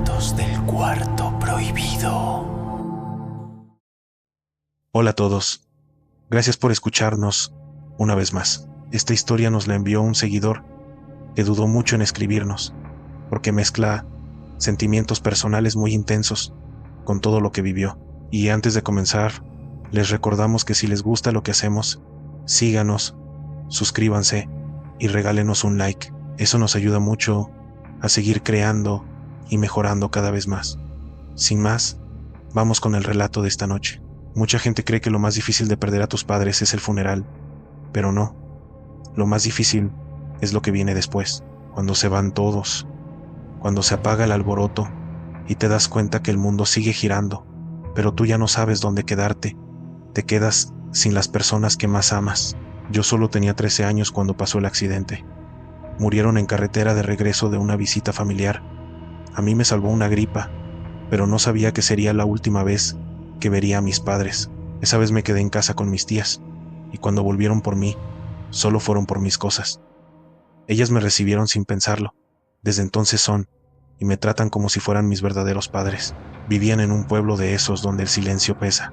Relatos del Cuarto Prohibido. Hola a todos, gracias por escucharnos una vez más. Esta historia nos la envió un seguidor que dudó mucho en escribirnos, porque mezcla sentimientos personales muy intensos con todo lo que vivió. Y antes de comenzar, les recordamos que si les gusta lo que hacemos, síganos, suscríbanse y regálenos un like. Eso nos ayuda mucho a seguir creando y mejorando cada vez más. Sin más, vamos con el relato de esta noche. Mucha gente cree que lo más difícil de perder a tus padres es el funeral, pero no. Lo más difícil es lo que viene después, cuando se van todos, cuando se apaga el alboroto y te das cuenta que el mundo sigue girando, pero tú ya no sabes dónde quedarte. Te quedas sin las personas que más amas. Yo solo tenía 13 años cuando pasó el accidente. Murieron en carretera de regreso de una visita familiar. A mí me salvó una gripa, pero no sabía que sería la última vez que vería a mis padres. Esa vez me quedé en casa con mis tías, y cuando volvieron por mí, solo fueron por mis cosas. Ellas me recibieron sin pensarlo. Desde entonces son, y me tratan como si fueran mis verdaderos padres. Vivían en un pueblo de esos donde el silencio pesa,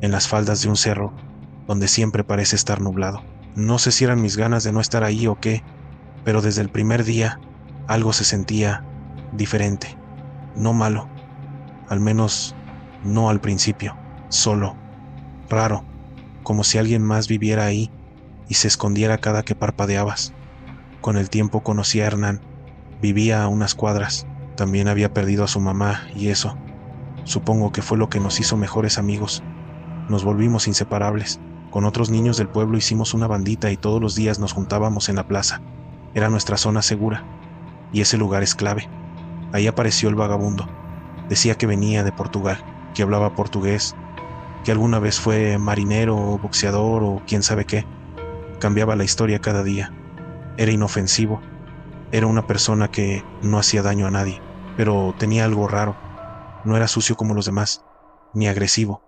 en las faldas de un cerro, donde siempre parece estar nublado. No sé si eran mis ganas de no estar ahí o qué, pero desde el primer día, algo se sentía diferente, no malo, al menos no al principio, solo, raro, como si alguien más viviera ahí y se escondiera cada que parpadeabas. Con el tiempo conocí a Hernán, vivía a unas cuadras, también había perdido a su mamá y eso, supongo que fue lo que nos hizo mejores amigos. Nos volvimos inseparables. Con otros niños del pueblo hicimos una bandita y todos los días nos juntábamos en la plaza. Era nuestra zona segura, y ese lugar es clave. Ahí apareció el vagabundo. Decía que venía de Portugal, que hablaba portugués, que alguna vez fue marinero o boxeador o quién sabe qué. Cambiaba la historia cada día. Era inofensivo. Era una persona que no hacía daño a nadie, pero tenía algo raro. No era sucio como los demás, ni agresivo,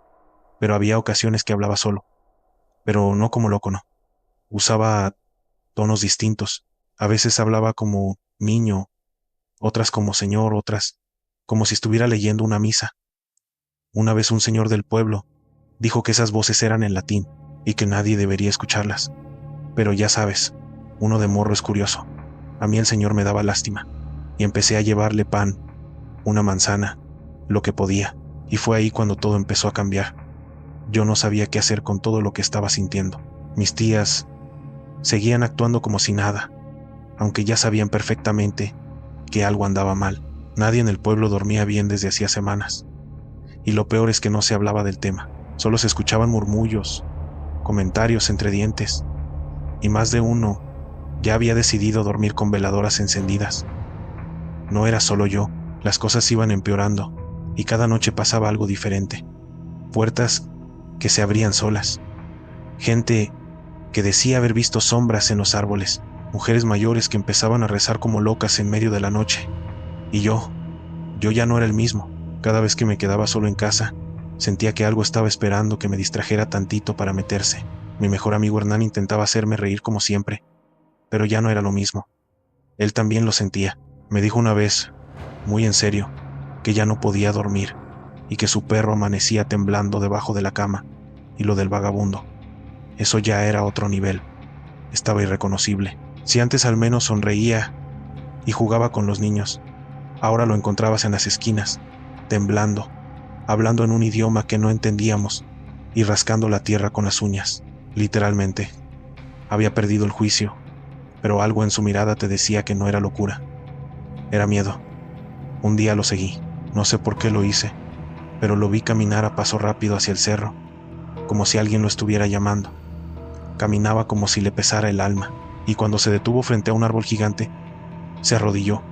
pero había ocasiones que hablaba solo, pero no como loco, no. Usaba tonos distintos. A veces hablaba como niño, otras como señor, otras como si estuviera leyendo una misa. Una vez un señor del pueblo dijo que esas voces eran en latín y que nadie debería escucharlas. Pero ya sabes, uno de morro es curioso. A mí el señor me daba lástima y empecé a llevarle pan, una manzana, lo que podía, y fue ahí cuando todo empezó a cambiar. Yo no sabía qué hacer con todo lo que estaba sintiendo. Mis tías seguían actuando como si nada, aunque ya sabían perfectamente que algo andaba mal. Nadie en el pueblo dormía bien desde hacía semanas. Y lo peor es que no se hablaba del tema. Solo se escuchaban murmullos, comentarios entre dientes. Y más de uno ya había decidido dormir con veladoras encendidas. No era solo yo, las cosas iban empeorando, y cada noche pasaba algo diferente. Puertas que se abrían solas. Gente que decía haber visto sombras en los árboles. Mujeres mayores que empezaban a rezar como locas en medio de la noche. Y yo ya no era el mismo. Cada vez que me quedaba solo en casa, sentía que algo estaba esperando que me distrajera tantito para meterse. Mi mejor amigo Hernán intentaba hacerme reír como siempre, pero ya no era lo mismo. Él también lo sentía. Me dijo una vez, muy en serio, que ya no podía dormir y que su perro amanecía temblando debajo de la cama, y lo del vagabundo. Eso ya era otro nivel. Estaba irreconocible. Si antes al menos sonreía y jugaba con los niños, ahora lo encontrabas en las esquinas, temblando, hablando en un idioma que no entendíamos y rascando la tierra con las uñas. Literalmente, había perdido el juicio, pero algo en su mirada te decía que no era locura. Era miedo. Un día lo seguí. No sé por qué lo hice, pero lo vi caminar a paso rápido hacia el cerro, como si alguien lo estuviera llamando. Caminaba como si le pesara el alma, y cuando se detuvo frente a un árbol gigante, se arrodilló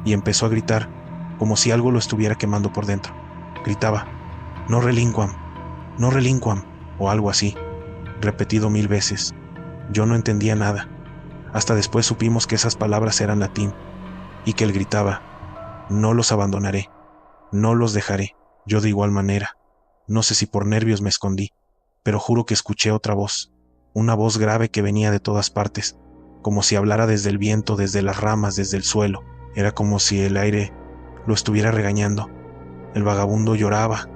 y empezó a gritar como si algo lo estuviera quemando por dentro. Gritaba, no relinquam, no relinquam, o algo así, repetido 1000 veces. Yo no entendía nada. Hasta después supimos que esas palabras eran latín, y que él gritaba, no los abandonaré, no los dejaré. Yo de igual manera, no sé si por nervios me escondí, pero juro que escuché otra voz, una voz grave que venía de todas partes, como si hablara desde el viento, desde las ramas, desde el suelo. Era como si el aire lo estuviera regañando. El vagabundo lloraba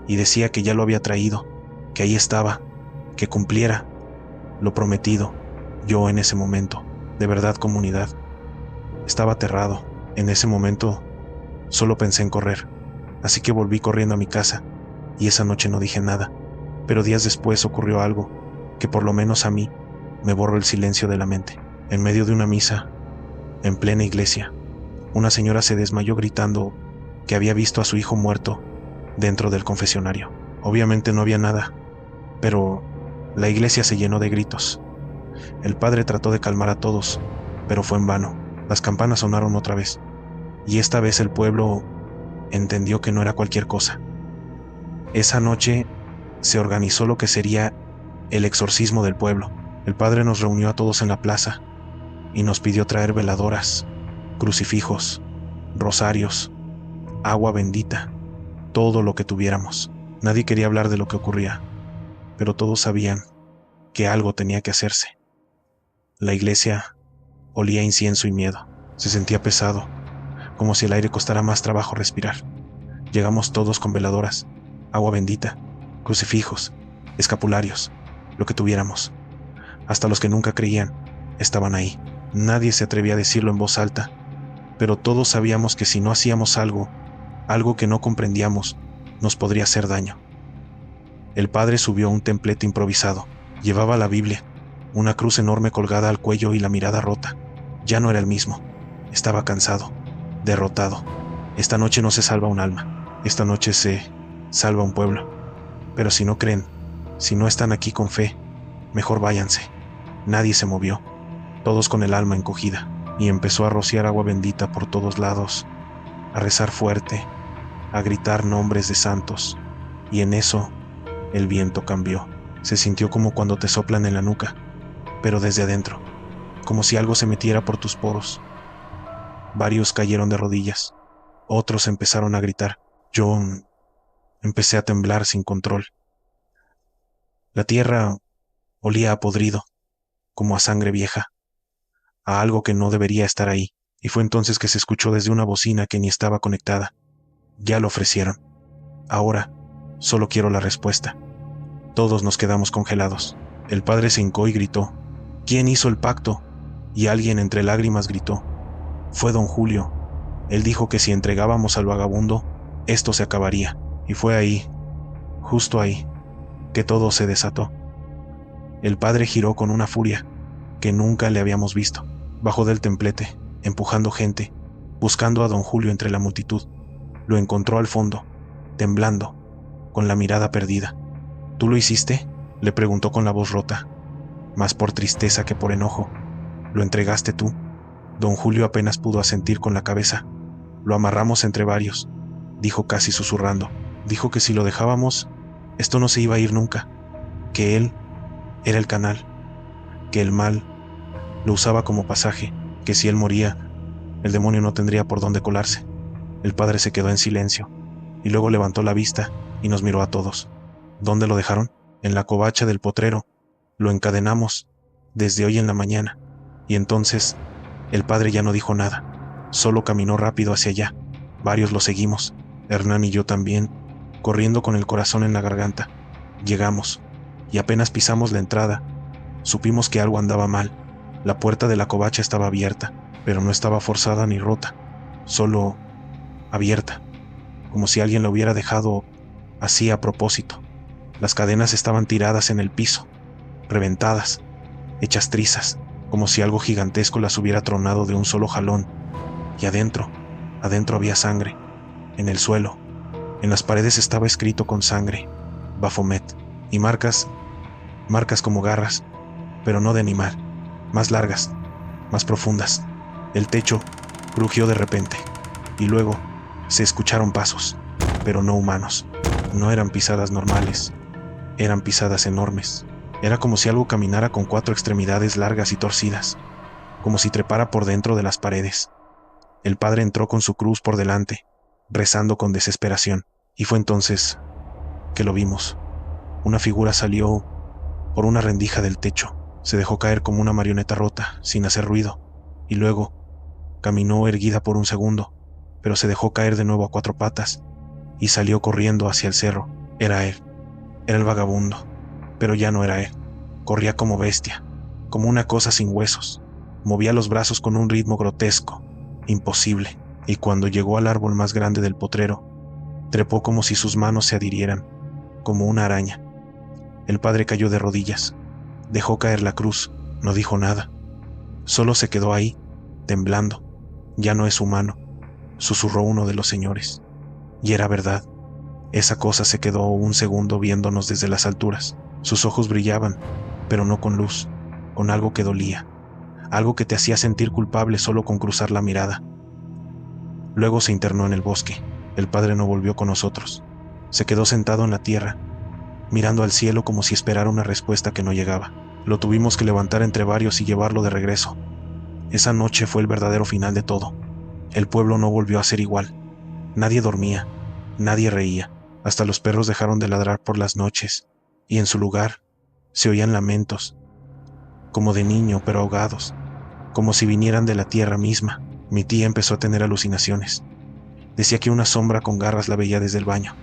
y decía que ya lo había traído, que ahí estaba, que cumpliera lo prometido. Yo en ese momento, de verdad, comunidad, estaba aterrado. En ese momento solo pensé en correr, así que volví corriendo a mi casa y esa noche no dije nada, pero días después ocurrió algo que por lo menos a mí me borró el silencio de la mente. En medio de una misa, en plena iglesia, una señora se desmayó gritando que había visto a su hijo muerto dentro del confesionario. Obviamente no había nada, pero la iglesia se llenó de gritos. El padre trató de calmar a todos, pero fue en vano. Las campanas sonaron otra vez, y esta vez el pueblo entendió que no era cualquier cosa. Esa noche se organizó lo que sería el exorcismo del pueblo. El padre nos reunió a todos en la plaza y nos pidió traer veladoras, crucifijos, rosarios, agua bendita, todo lo que tuviéramos. Nadie quería hablar de lo que ocurría, pero todos sabían que algo tenía que hacerse. La iglesia olía a incienso y miedo. Se sentía pesado, como si el aire costara más trabajo respirar. Llegamos todos con veladoras, agua bendita, crucifijos, escapularios, lo que tuviéramos. Hasta los que nunca creían estaban ahí. Nadie se atrevía a decirlo en voz alta, pero todos sabíamos que si no hacíamos algo que no comprendíamos, nos podría hacer daño. El padre subió a un templete improvisado. Llevaba la Biblia, una cruz enorme colgada al cuello y la mirada rota. Ya no era el mismo. Estaba cansado, derrotado. Esta noche no se salva un alma. Esta noche se salva un pueblo. Pero si no creen, si no están aquí con fe, mejor váyanse. Nadie se movió, todos con el alma encogida, y empezó a rociar agua bendita por todos lados, a rezar fuerte, a gritar nombres de santos, y en eso el viento cambió. Se sintió como cuando te soplan en la nuca, pero desde adentro, como si algo se metiera por tus poros. Varios cayeron de rodillas, otros empezaron a gritar. Yo empecé a temblar sin control. La tierra olía a podrido, como a sangre vieja, a algo que no debería estar ahí, y fue entonces que se escuchó desde una bocina que ni estaba conectada. Ya lo ofrecieron. Ahora solo quiero la respuesta. Todos nos quedamos congelados. El padre se hincó y gritó: ¿Quién hizo el pacto? Y alguien entre lágrimas gritó: Fue don Julio. Él dijo que si entregábamos al vagabundo, esto se acabaría. Y fue ahí, justo ahí, que todo se desató. El padre giró con una furia que nunca le habíamos visto. Bajó del templete, empujando gente, buscando a don Julio entre la multitud. Lo encontró al fondo, temblando, con la mirada perdida. ¿Tú lo hiciste?, le preguntó con la voz rota, más por tristeza que por enojo. ¿Lo entregaste tú? Don Julio apenas pudo asentir con la cabeza. Lo amarramos entre varios, dijo casi susurrando. Dijo que si lo dejábamos, esto no se iba a ir nunca, que él era el canal, que el mal lo usaba como pasaje, que si él moría, el demonio no tendría por dónde colarse. El padre se quedó en silencio, y luego levantó la vista y nos miró a todos. ¿Dónde lo dejaron? En la covacha del potrero. Lo encadenamos desde hoy en la mañana. Y entonces el padre ya no dijo nada, solo caminó rápido hacia allá. Varios lo seguimos, Hernán y yo también, corriendo con el corazón en la garganta. Llegamos, y apenas pisamos la entrada, supimos que algo andaba mal. La puerta de la covacha estaba abierta, pero no estaba forzada ni rota, solo abierta, como si alguien la hubiera dejado así a propósito. Las cadenas estaban tiradas en el piso, reventadas, hechas trizas, como si algo gigantesco las hubiera tronado de un solo jalón. Y adentro había sangre, en el suelo, en las paredes estaba escrito con sangre, Baphomet, y marcas como garras, pero no de animal, más largas, más profundas. El techo crujió de repente, y luego se escucharon pasos, pero no humanos. No eran pisadas normales, eran pisadas enormes. Era como si algo caminara con 4 extremidades largas y torcidas, como si trepara por dentro de las paredes. El padre entró con su cruz por delante, rezando con desesperación, y fue entonces que lo vimos. Una figura salió por una rendija del techo, se dejó caer como una marioneta rota, sin hacer ruido, y luego caminó erguida por un segundo, pero se dejó caer de nuevo a 4 patas y salió corriendo hacia el cerro. Era él, era el vagabundo, pero ya no era él. Corría como bestia, como una cosa sin huesos. Movía los brazos con un ritmo grotesco, imposible, y cuando llegó al árbol más grande del potrero, trepó como si sus manos se adhirieran, como una araña. El padre cayó de rodillas, dejó caer la cruz, no dijo nada. Solo se quedó ahí, temblando. Ya no es humano, susurró uno de los señores. Y era verdad. Esa cosa se quedó un segundo viéndonos desde las alturas. Sus ojos brillaban, pero no con luz, con algo que dolía, algo que te hacía sentir culpable solo con cruzar la mirada. Luego se internó en el bosque. El padre no volvió con nosotros. Se quedó sentado en la tierra, mirando al cielo como si esperara una respuesta que no llegaba. Lo tuvimos que levantar entre varios y llevarlo de regreso. Esa noche fue el verdadero final de todo. El pueblo no volvió a ser igual. Nadie dormía, nadie reía. Hasta los perros dejaron de ladrar por las noches, y en su lugar se oían lamentos, como de niño pero ahogados, como si vinieran de la tierra misma. Mi tía empezó a tener alucinaciones. Decía que una sombra con garras la veía desde el baño.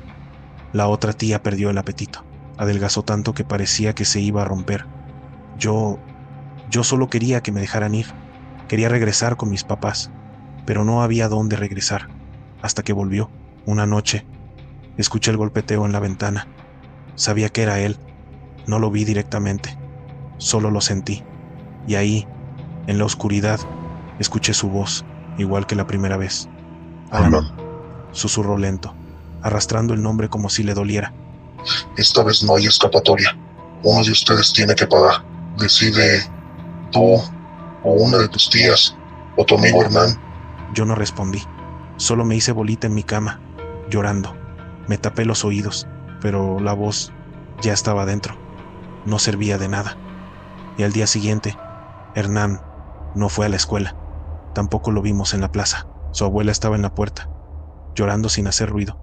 La otra tía perdió el apetito. Adelgazó tanto que parecía que se iba a romper. Yo solo quería que me dejaran ir. Quería regresar con mis papás, pero no había dónde regresar. Hasta que volvió. Una noche, escuché el golpeteo en la ventana. Sabía que era él. No lo vi directamente. Solo lo sentí. Y ahí, en la oscuridad, escuché su voz, igual que la primera vez. Alan, Susurró lento, arrastrando el nombre como si le doliera. esta vez no hay escapatoria. Uno de ustedes tiene que pagar. Decide tú, o una de tus tías, o tu amigo Hernán. Yo no respondí. Solo me hice bolita en mi cama, llorando. Me tapé los oídos, pero la voz ya estaba dentro. No servía de nada. Y al día siguiente, Hernán no fue a la escuela. Tampoco lo vimos en la plaza. Su abuela estaba en la puerta, llorando sin hacer ruido.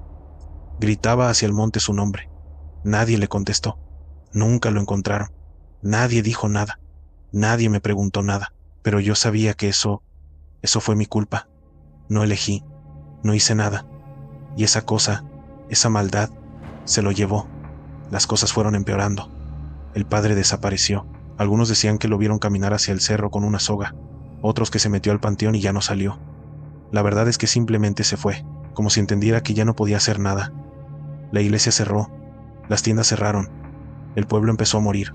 Gritaba hacia el monte su nombre. Nadie le contestó. Nunca lo encontraron. Nadie dijo nada. Nadie me preguntó nada. Pero yo sabía que eso fue mi culpa. No elegí. No hice nada. Y esa cosa, esa maldad, se lo llevó. Las cosas fueron empeorando. El padre desapareció. Algunos decían que lo vieron caminar hacia el cerro con una soga. Otros que se metió al panteón y ya no salió. La verdad es que simplemente se fue, como si entendiera que ya no podía hacer nada. La iglesia cerró. Las tiendas cerraron. El pueblo empezó a morir.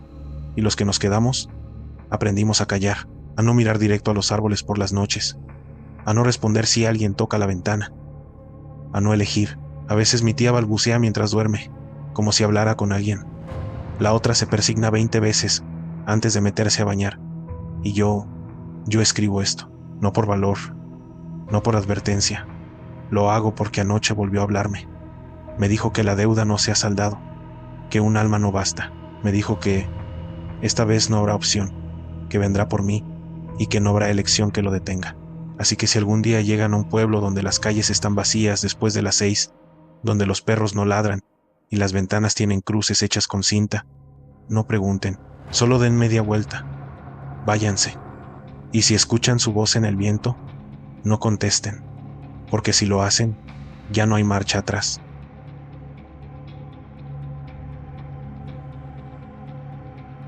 Y los que nos quedamos, aprendimos a callar, a no mirar directo a los árboles por las noches, a no responder si alguien toca la ventana, a no elegir. A veces mi tía balbucea mientras duerme, como si hablara con alguien. La otra se persigna 20 veces antes de meterse a bañar. Y yo escribo esto, no por valor, no por advertencia. Lo hago porque anoche volvió a hablarme. Me dijo que la deuda no se ha saldado, que un alma no basta. Me dijo que esta vez no habrá opción, que vendrá por mí y que no habrá elección que lo detenga. Así que si algún día llegan a un pueblo donde las calles están vacías después de las 6, donde los perros no ladran y las ventanas tienen cruces hechas con cinta, no pregunten, solo den media vuelta, váyanse. Y si escuchan su voz en el viento, no contesten, porque si lo hacen, ya no hay marcha atrás.